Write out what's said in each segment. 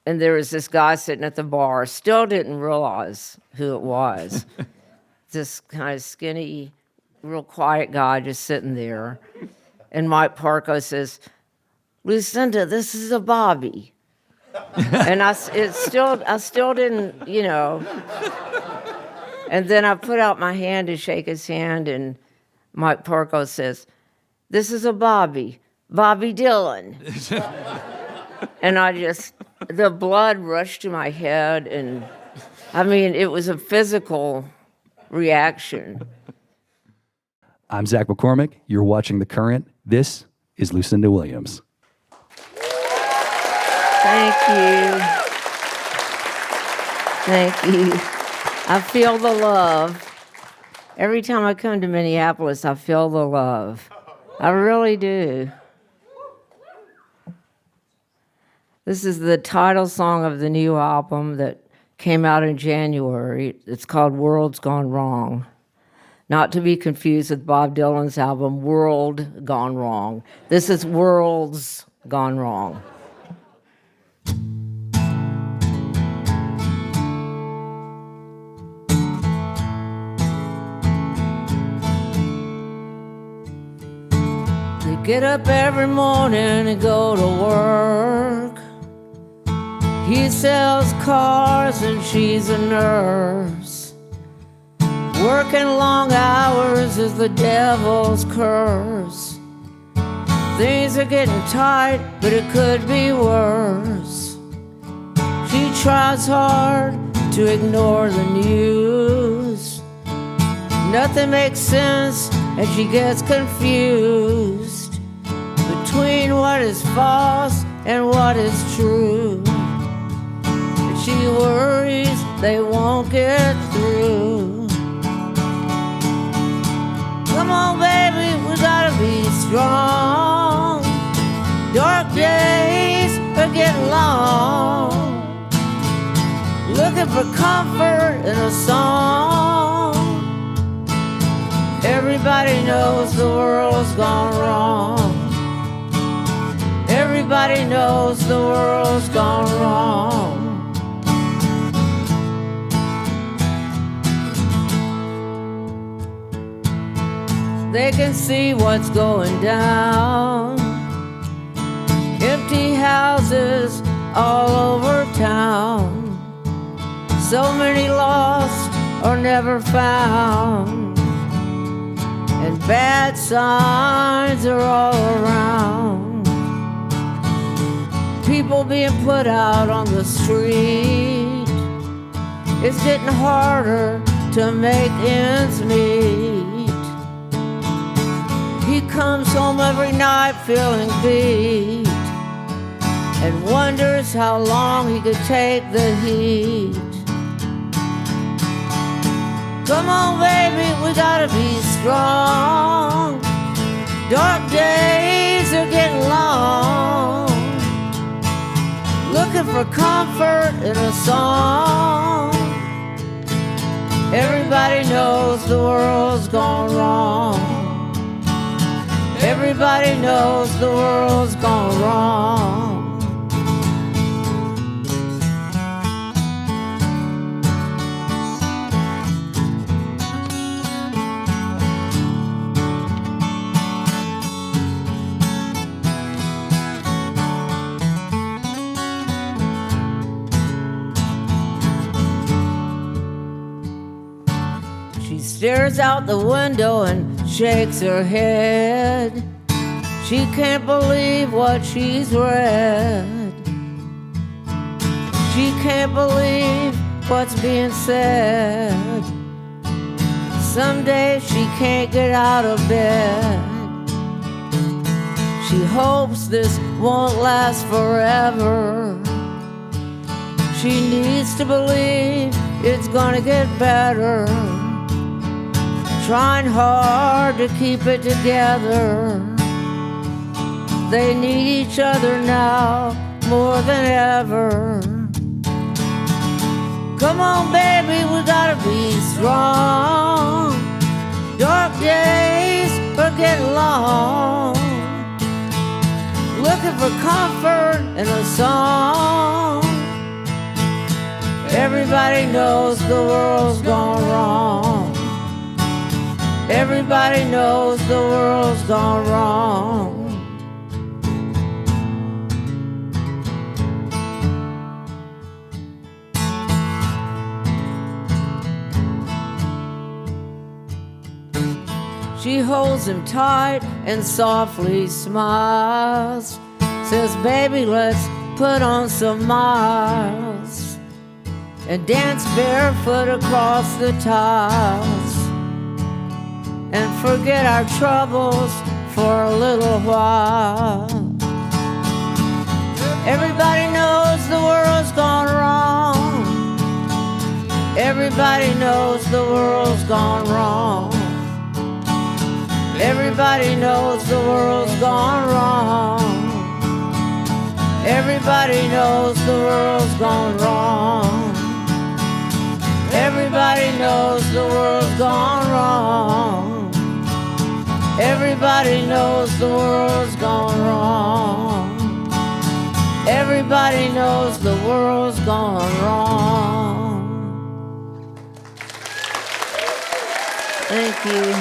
And there was this guy sitting at the bar, still didn't realize who it was. This kind of skinny, real quiet guy just sitting there. And Mike Parko says, Lucinda, this is a Bobby. And I still didn't, you know. And then I put out my hand to shake his hand, and Mike Parko says, this is a Bobby Dylan. And the blood rushed to my head, and I mean, it was a physical reaction. I'm Zach McCormick. You're watching The Current. This is Lucinda Williams. Thank you. Thank you. I feel the love. Every time I come to Minneapolis, I feel the love. I really do. This is the title song of the new album that came out in January. It's called World's Gone Wrong. Not to be confused with Bob Dylan's album, World Gone Wrong. This is World's Gone Wrong. They get up every morning and go to work. He sells cars and she's a nurse. Working long hours is the devil's curse. Things are getting tight, but it could be worse. She tries hard to ignore the news. Nothing makes sense and she gets confused between what is false and what is true. She worries they won't get through. Come on, baby, we gotta be strong. Dark days are getting long. Looking for comfort in a song. Everybody knows the world's gone wrong. Everybody knows the world's gone wrong. They can see what's going down. Empty houses all over town. So many lost or never found. And bad signs are all around. People being put out on the street. It's getting harder to make ends meet. He comes home every night feeling beat and wonders how long he could take the heat. Come on, baby, we gotta be strong. Dark days are getting long. Looking for comfort in a song. Everybody knows the world's gone wrong. Everybody knows the world's gone wrong. She stares out the window and shakes her head. She can't believe what she's read. She can't believe what's being said. Some days she can't get out of bed. She hopes this won't last forever. She needs to believe it's gonna get better. Trying hard to keep it together. They need each other now more than ever. Come on, baby, we gotta be strong. Dark days are getting long. Looking for comfort in a song. Everybody knows the world's gone wrong. Everybody knows the world's gone wrong. She holds him tight and softly smiles. Says, baby, let's put on some miles and dance barefoot across the tiles and forget our troubles for a little while. Everybody knows the world's gone wrong. Everybody knows the world's gone wrong. Everybody knows the world's gone wrong. Everybody knows the world's gone wrong. Everybody knows the world's gone wrong. Everybody knows the world's gone wrong. Everybody knows the world's gone wrong. Thank you.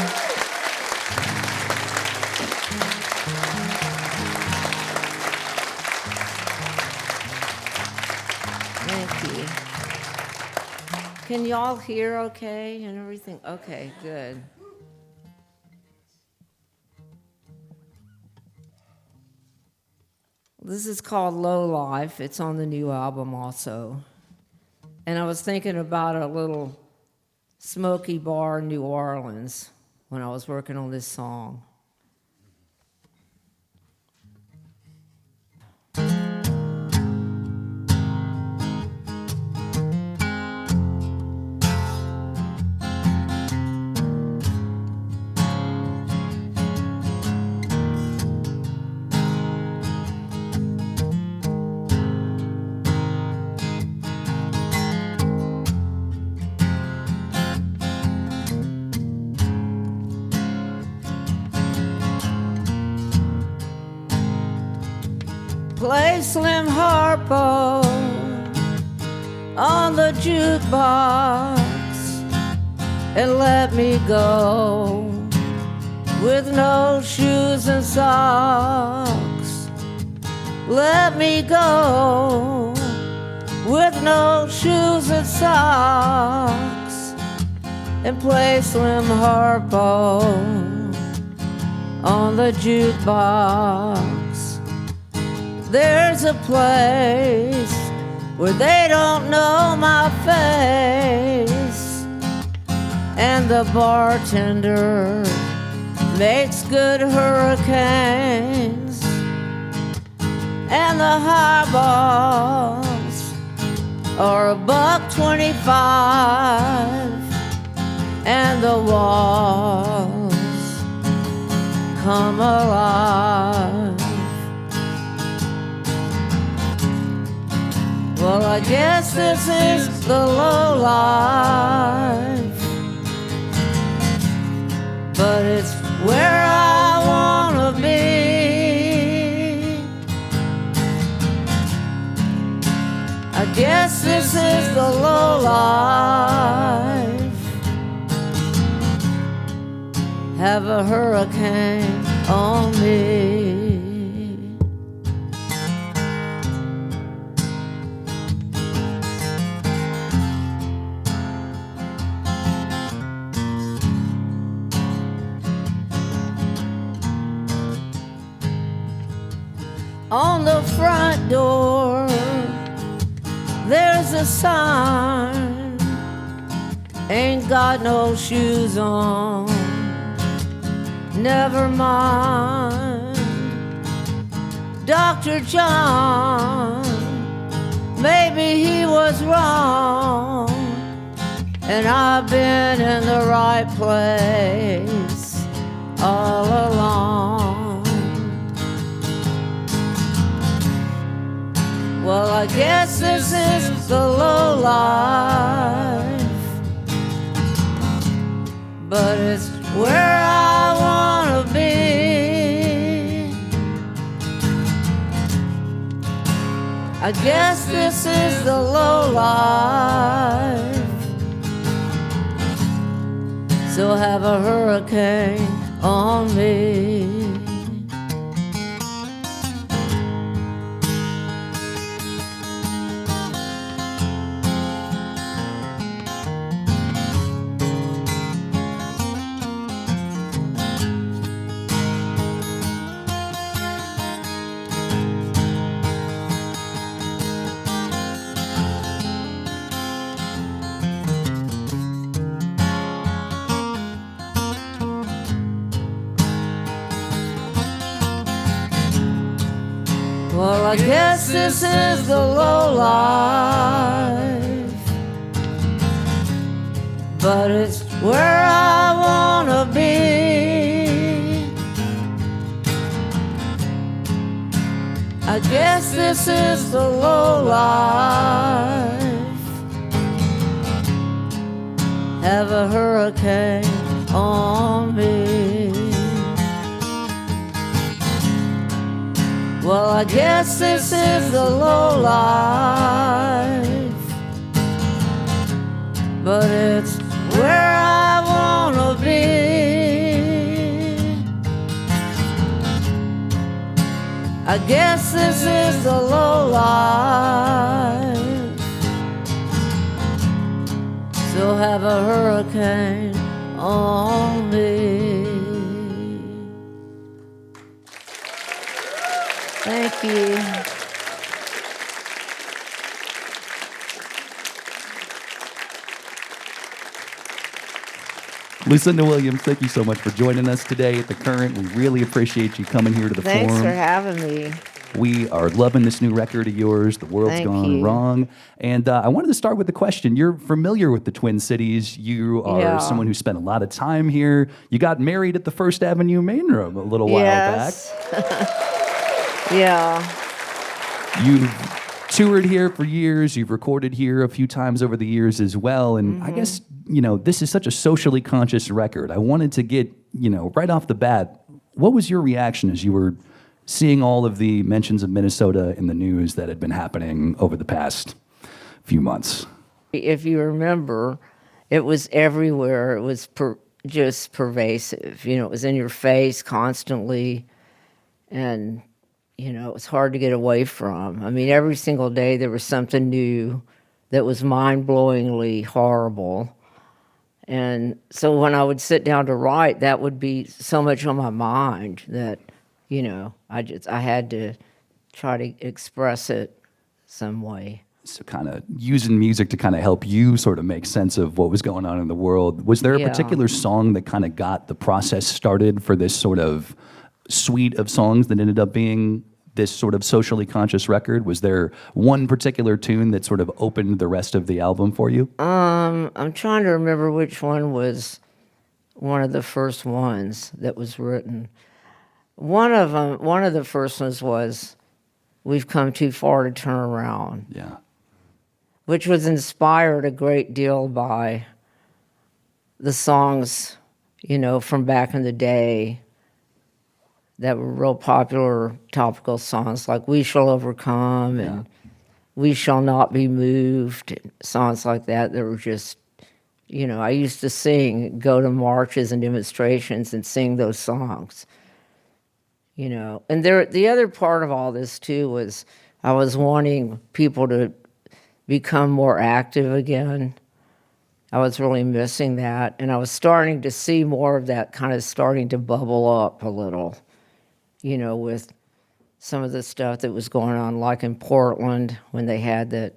Can y'all hear okay and everything? Okay, good. This is called Low Life. It's on the new album also. And I was thinking about a little smoky bar in New Orleans when I was working on this song. Play Slim Harpo on the jukebox and let me go with no shoes and socks. Let me go with no shoes and socks and play Slim Harpo on the jukebox. There's a place where they don't know my face, and the bartender makes good hurricanes, and the highballs are $1.25, and the walls come alive. Well, I guess this is the low life, but it's where I wanna be. I guess this is the low life. Have a hurricane on me. On the front door, there's a sign, ain't got no shoes on, never mind. Dr. John, maybe he was wrong, and I've been in the right place all along. Well, I guess this is the low life, but it's where I wanna be. I guess this is the low life, so have a hurricane on me. Well, I guess this is the low life, but it's where I wanna be. I guess this is the low life, have a hurricane on me. Well, I guess this is the low life, but it's where I wanna be. I guess this is the low life, so have a hurricane on me. Thank you. Lucinda Williams, thank you so much for joining us today at The Current. We really appreciate you coming here to the Thanks forum. for having me. We are loving this new record of yours, The World's Thank Gone you. Wrong. And I wanted to start with the question. You're familiar with the Twin Cities. You are Yeah. someone who spent a lot of time here. You got married at the First Avenue main room a little while back. Yes. Yeah. You've toured here for years. You've recorded here a few times over the years as well. And I guess, this is such a socially conscious record. I wanted to get, right off the bat, what was your reaction as you were seeing all of the mentions of Minnesota in the news that had been happening over the past few months? If you remember, it was everywhere. It was just pervasive. It was in your face constantly. And, it was hard to get away from. I mean, every single day there was something new that was mind-blowingly horrible. And so when I would sit down to write, that would be so much on my mind that, I had to try to express it some way. So kind of using music to kind of help you sort of make sense of what was going on in the world. Was there a Yeah. particular song that kind of got the process started for this sort of suite of songs that ended up being this sort of socially conscious record? Was there one particular tune that sort of opened the rest of the album for you? I'm trying to remember which one was one of the first ones that was written. One of the first ones was "We've Come Too Far to Turn Around," Yeah. which was inspired a great deal by the songs, from back in the day that were real popular topical songs like "We Shall Overcome" and "We Shall Not Be Moved," songs like that were just, I used to go to marches and demonstrations and sing those songs. And the other part of all this too was I was wanting people to become more active again. I was really missing that, and I was starting to see more of that kind of starting to bubble up a little, with some of the stuff that was going on, like in Portland when they had that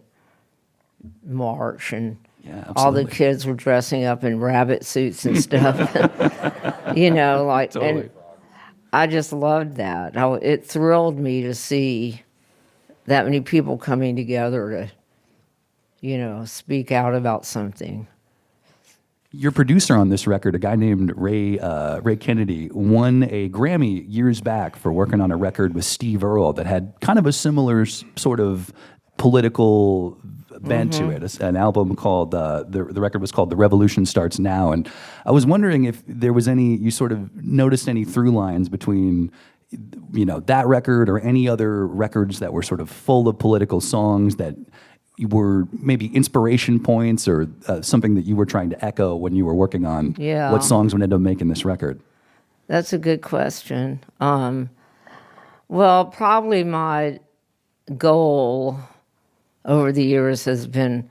march and all the kids were dressing up in rabbit suits and stuff. Totally. And I just loved that. It thrilled me to see that many people coming together to, speak out about something. Your producer on this record, a guy named Ray Kennedy, won a Grammy years back for working on a record with Steve Earle that had kind of a similar sort of political bent to it. An album called the record was called "The Revolution Starts Now," and I was wondering if there was you sort of noticed any through lines between that record or any other records that were sort of full of political songs that were maybe inspiration points or something that you were trying to echo when you were working on what songs would end up making this record? That's a good question. Well, probably my goal over the years has been,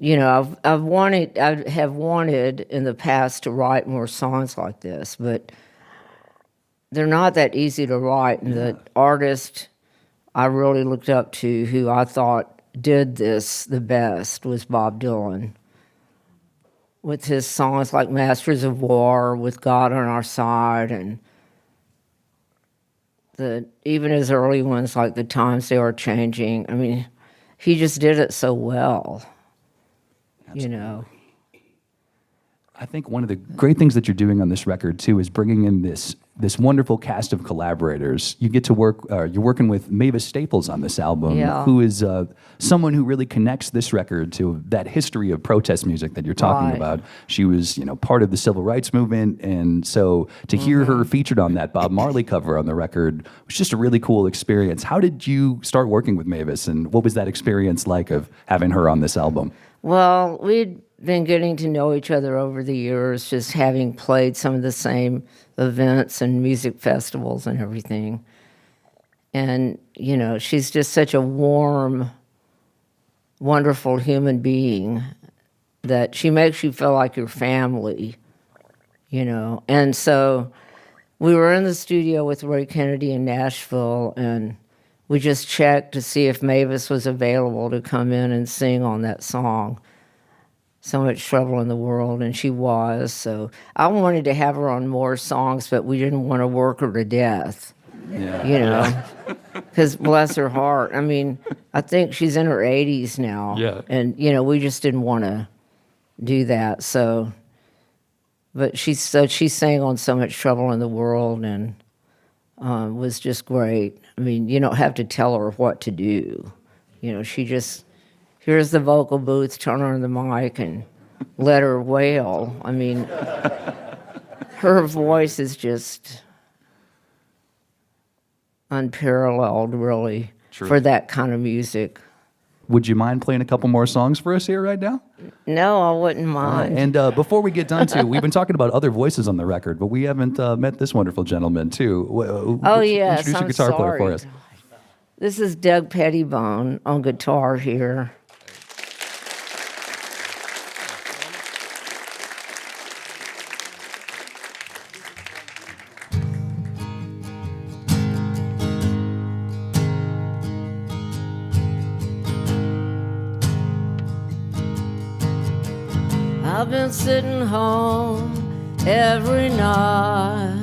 I have wanted in the past to write more songs like this, but they're not that easy to write. And the artist I really looked up to, who I thought did this the best, was Bob Dylan. With his songs like Masters of War, With God on Our Side, and even his early ones like The Times They Are Changing. I mean, he just did it so well. Absolutely. I think one of the great things that you're doing on this record too is bringing in this wonderful cast of collaborators. You get to work. You're working with Mavis Staples on this album, who is someone who really connects this record to that history of protest music that you're talking about. She was, part of the civil rights movement, and so to hear her featured on that Bob Marley cover on the record was just a really cool experience. How did you start working with Mavis, and what was that experience like of having her on this album? Well, we'd been getting to know each other over the years, just having played some of the same events and music festivals and everything. And, she's just such a warm, wonderful human being that she makes you feel like your family, And so we were in the studio with Ray Kennedy in Nashville, and we just checked to see if Mavis was available to come in and sing on that song, So Much Trouble in the World, and she was. So I wanted to have her on more songs, but we didn't want to work her to death, because bless her heart. I mean, I think she's in her 80s now, and, we just didn't want to do that. So, but she sang on So Much Trouble in the World, and was just great. I mean, you don't have to tell her what to do. She just, here's the vocal booth, turn on the mic, and let her wail. I mean, her voice is just unparalleled, really, for that kind of music. Would you mind playing a couple more songs for us here right now? No, I wouldn't mind. And before we get done, too, we've been talking about other voices on the record, but we haven't met this wonderful gentleman, too. Yes, introduce your guitar player for us. This is Doug Pettibone on guitar here. I've been sitting home every night,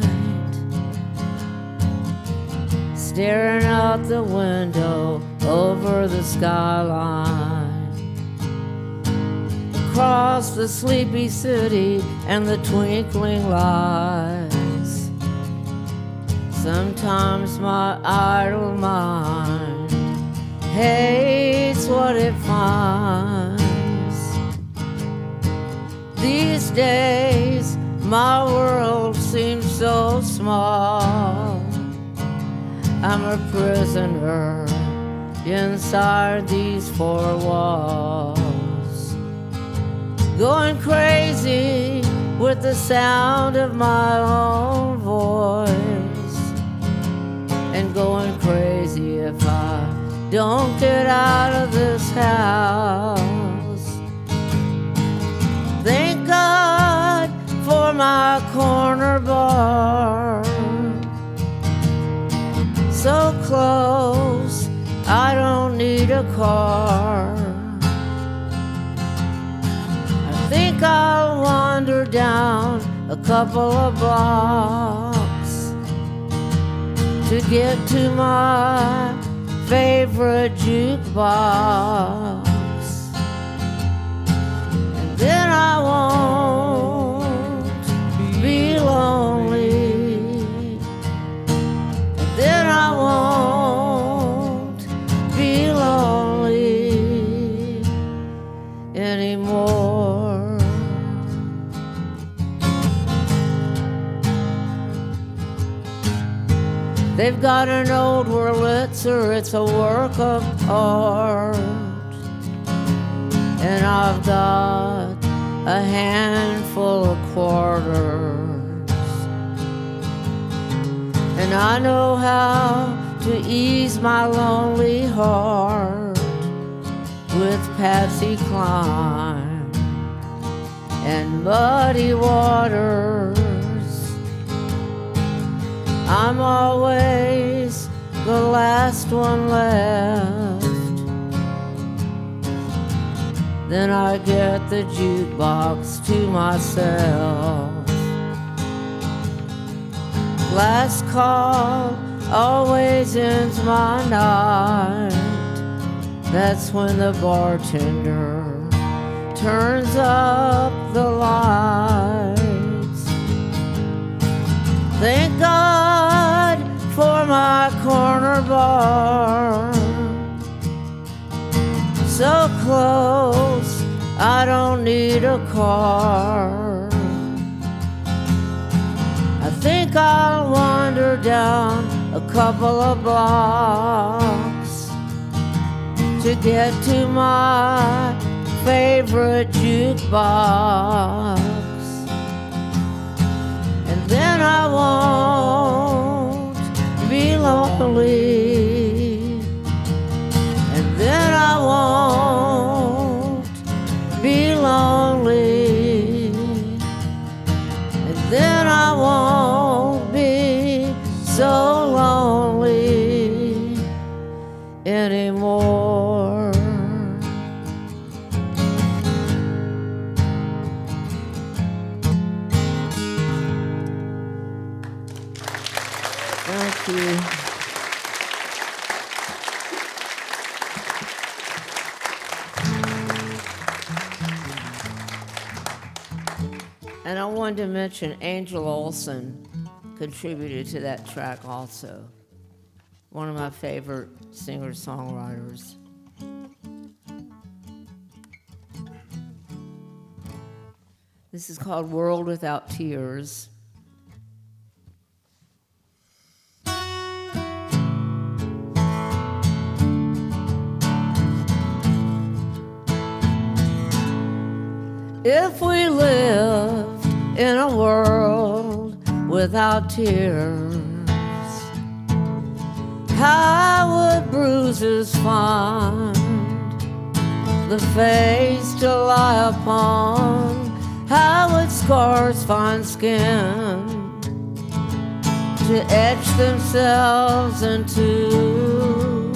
staring out the window over the skyline, across the sleepy city and the twinkling lights. Sometimes my idle mind hates what it finds. These days, my world seems so small. I'm a prisoner inside these four walls, going crazy with the sound of my own voice, and going crazy if I don't get out of this house. Thank God for my corner bar, so close I don't need a car. I think I'll wander down a couple of blocks to get to my favorite jukebox. Then I won't be lonely. Then I won't be lonely anymore. They've got an old Wurlitzer, it's a work of art. and I've got a handful of quarters, and I know how to ease my lonely heart with Patsy Cline and muddy waters. I'm always the last one left. Then I get the jukebox to myself. Last call always ends my night. That's when the bartender turns up the lights. Thank God for my corner bar, so close I don't need a car. I think I'll wander down a couple of blocks to get to my favorite jukebox, and then I won't be lonely, and then I won't be lonely, and then I won't be so lonely anymore. Thank you. And I wanted to mention Angel Olsen contributed to that track also. One of my favorite singer-songwriters. This is called World Without Tears. If we lived in a world without tears, how would bruises find the face to lie upon? How would scars find skin to etch themselves into?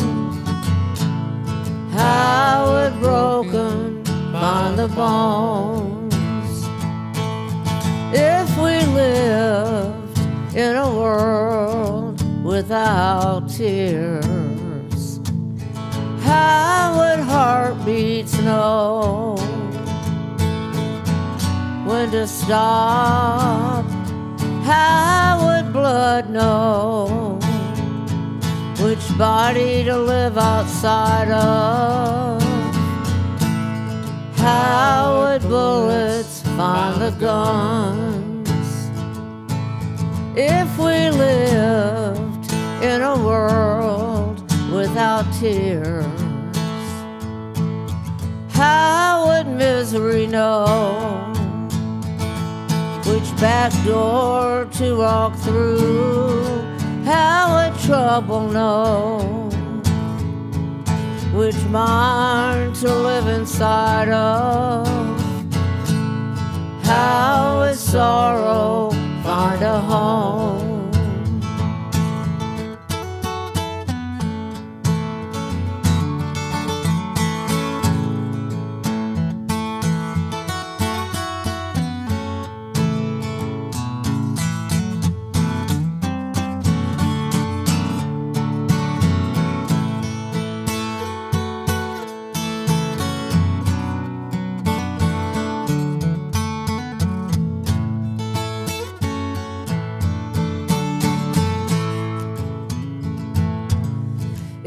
How would broken find the bones? If we lived in a world without tears, how would heartbeats know when to stop? How would blood know which body to live outside of? How would bullets find the guns? If we lived in a world without tears, how would misery know which back door to walk through? How would trouble know which mind to live inside of? How would sorrow find a home?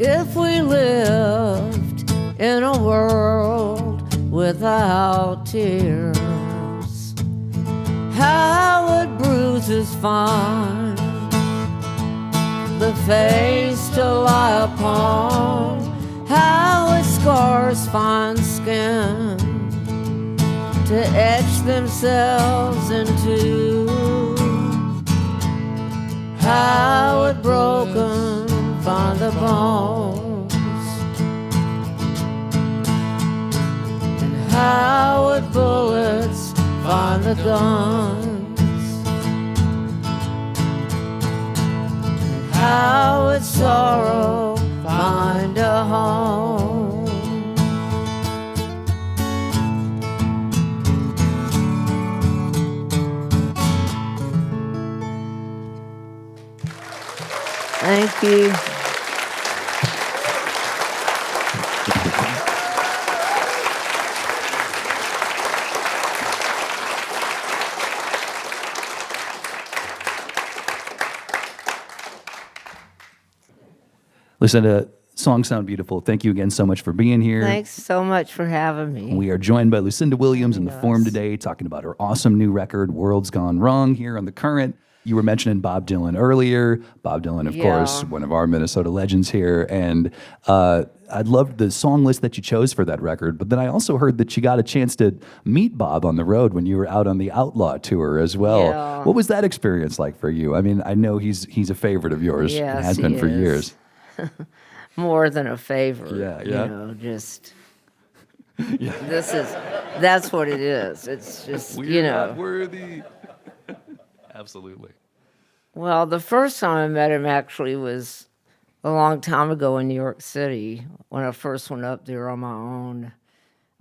If we lived in a world without tears, how would bruises find the face to lie upon? How would scars find skin to etch themselves into how it broken find the bones, and how it bullets find the guns, and how its sorrow find a home. Thank you. Lucinda, songs sound beautiful. Thank you again so much for being here. Thanks so much for having me. We are joined by Lucinda Williams in the Forum today, talking about her awesome new record, World's Gone Wrong, here on The Current. You were mentioning Bob Dylan earlier. Bob Dylan, of course, one of our Minnesota legends here. And I loved the song list that you chose for that record. But then I also heard that you got a chance to meet Bob on the road when you were out on the Outlaw tour as well. Yeah. What was that experience like for you? I mean, I know he's a favorite of yours and Yes, has been he for is. years. More than a favor. Yeah. You know, just that's what it is. It's just, We're not worthy. Absolutely. Well, the first time I met him actually was a long time ago in New York City when I first went up there on my own.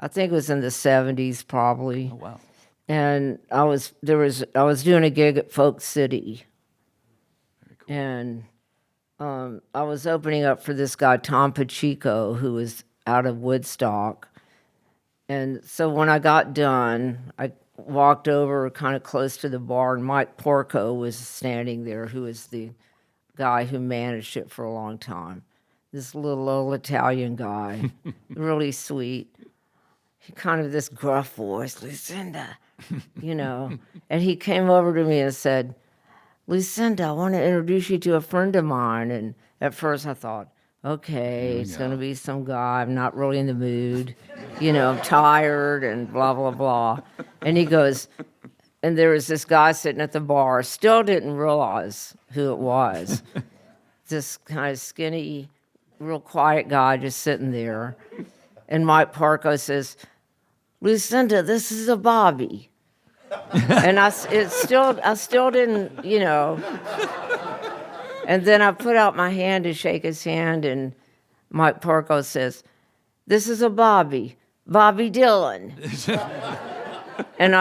I think it was in the 70s probably. Oh, wow. And I was doing a gig at Folk City. Very cool. And I was opening up for this guy, Tom Pacheco, who was out of Woodstock. And so when I got done, I walked over kind of close to the bar, and Mike Porco was standing there, who was the guy who managed it for a long time. This little old Italian guy, really sweet. He kind of this gruff voice, Lucinda, you know. And he came over to me and said, Lucinda, I want to introduce you to a friend of mine. And at first I thought, okay, it's going to be some guy. I'm not really in the mood. You know, I'm tired and blah, blah, blah. And he goes, and there was this guy sitting at the bar, still didn't realize who it was. This kind of skinny, real quiet guy just sitting there. And Mike Parko says, Lucinda, this is a Bobby. And I still didn't, you know. And then I put out my hand to shake his hand, and Mike Parko says, this is a Bobby Dylan. And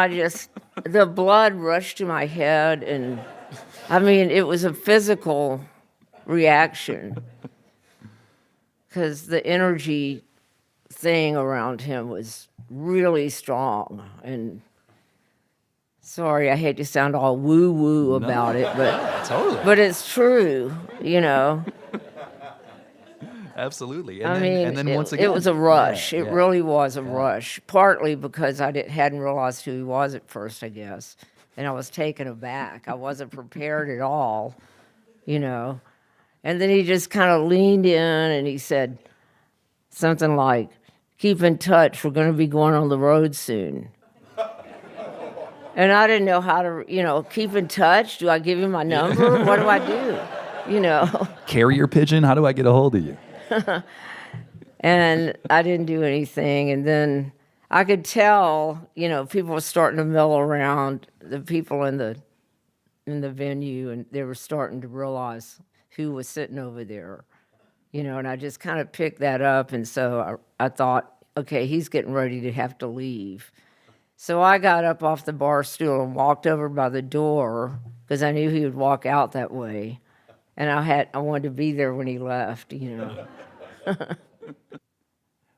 the blood rushed to my head, and I mean, it was a physical reaction because the energy thing around him was really strong. And sorry, I hate to sound all woo-woo about it, but Totally. but it's true, you know. Absolutely. And then once again, it was a rush. Yeah, it really was a rush, partly because I hadn't realized who he was at first, I guess. And I was taken aback. I wasn't prepared at all, you know. And then he just kind of leaned in and he said something like, keep in touch, we're going to be going on the road soon. And I didn't know how to, you know, keep in touch. Do I give him my number? What do I do? You know. Carrier pigeon, how do I get a hold of you? And I didn't do anything. And then I could tell, you know, people were starting to mill around, the people in the venue, and they were starting to realize who was sitting over there, you know, and I just kind of picked that up. And so I thought, okay, he's getting ready to have to leave. So I got up off the bar stool and walked over by the door because I knew he would walk out that way. And I wanted to be there when he left, you know.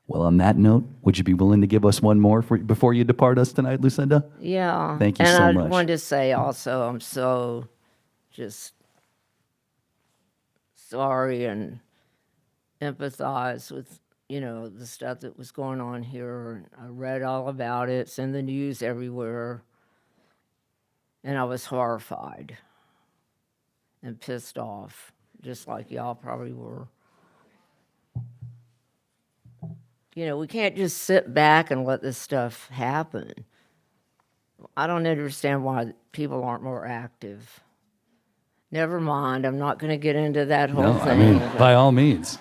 Well, on that note, would you be willing to give us one more before you depart us tonight, Lucinda? Yeah. Thank you so much. And I wanted to say also, I'm so just sorry and empathize with, you know, the stuff that was going on here. I read all about it. It's in the news everywhere. And I was horrified and pissed off, just like y'all probably were. You know, we can't just sit back and let this stuff happen. I don't understand why people aren't more active. Never mind, I'm not going to get into that whole No, thing. by all means.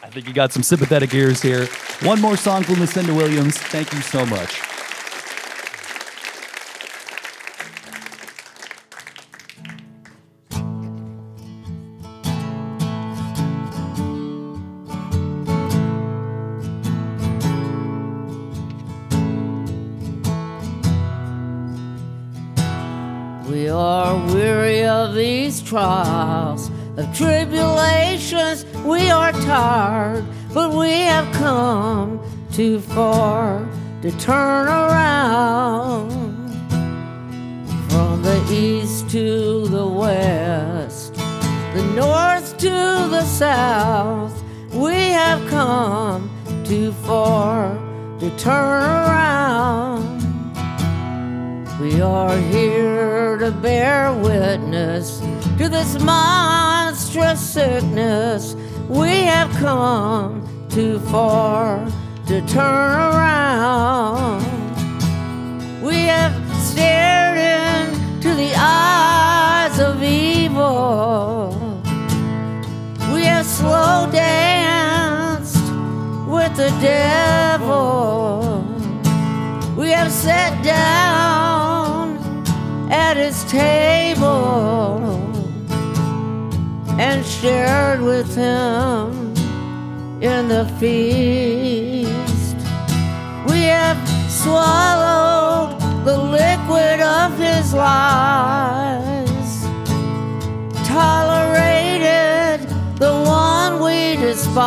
I think you got some sympathetic ears here. One more song from Lucinda Williams. Thank you so much. We are weary of these trials, of tribulations. We are tired, but we have come too far to turn around. From the east to the west, the north to the south, we have come too far to turn around. We are here to bear witness to this monstrous sickness. We have come too far to turn around. We have stared into the eyes of evil. We have slow danced with the devil. We have sat down at his table and shared with him in the feast. We have swallowed the liquid of his lies, tolerated the one we despise,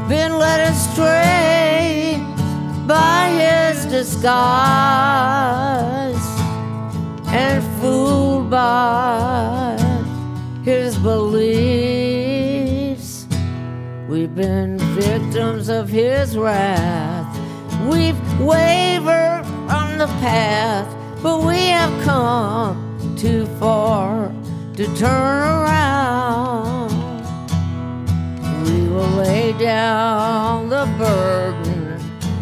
been led astray by his disguise and fooled by his beliefs. We've been victims of his wrath. We've wavered on the path, but we have come too far to turn around. We will lay down the burden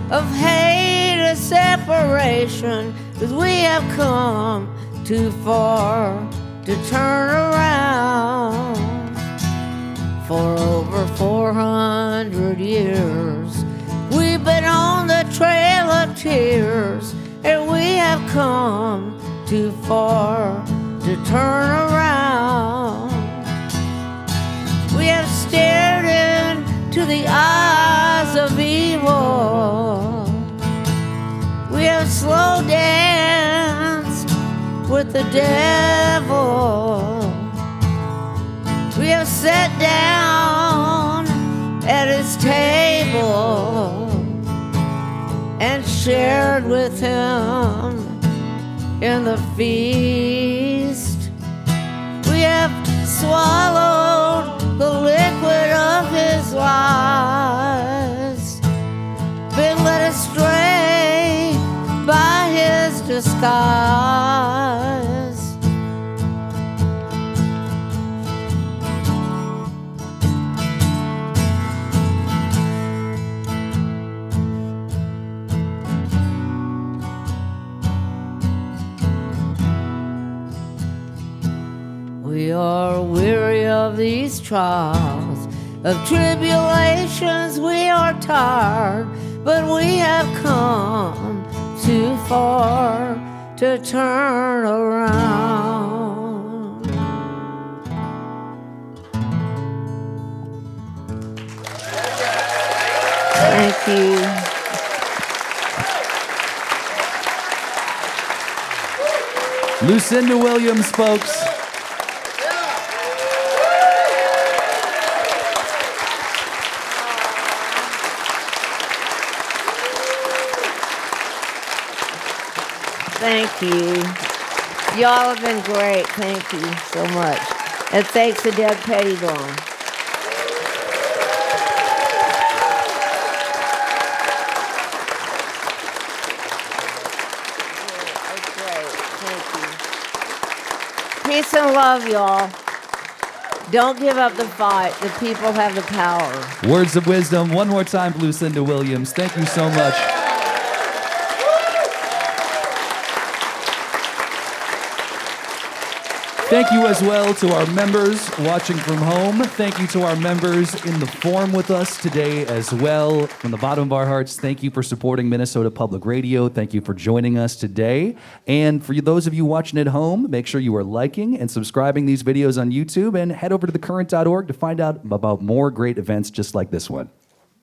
of hate and separation, 'cause we have come too far to turn around. For over 400 years, we've been on the trail of tears, and we have come too far to turn around. We have stared into the eyes of evil. We have slow danced with the devil. We have sat down at his table and shared with him in the feast. We have swallowed the liquid of his lies, been led astray by his disguise. We are weary of these trials, of tribulations. We are tired, but we have come too far to turn around. Thank you. Lucinda Williams, folks. Thank you. Y'all have been great. Thank you so much. And thanks to Deb Pettibone. That's great. Thank you. Peace and love, y'all. Don't give up the fight. The people have the power. Words of wisdom. One more time, Lucinda Williams. Thank you so much. Thank you as well to our members watching from home. Thank you to our members in the forum with us today as well. From the bottom of our hearts, thank you for supporting Minnesota Public Radio. Thank you for joining us today. And for those of you watching at home, make sure you are liking and subscribing these videos on YouTube and head over to thecurrent.org to find out about more great events just like this one.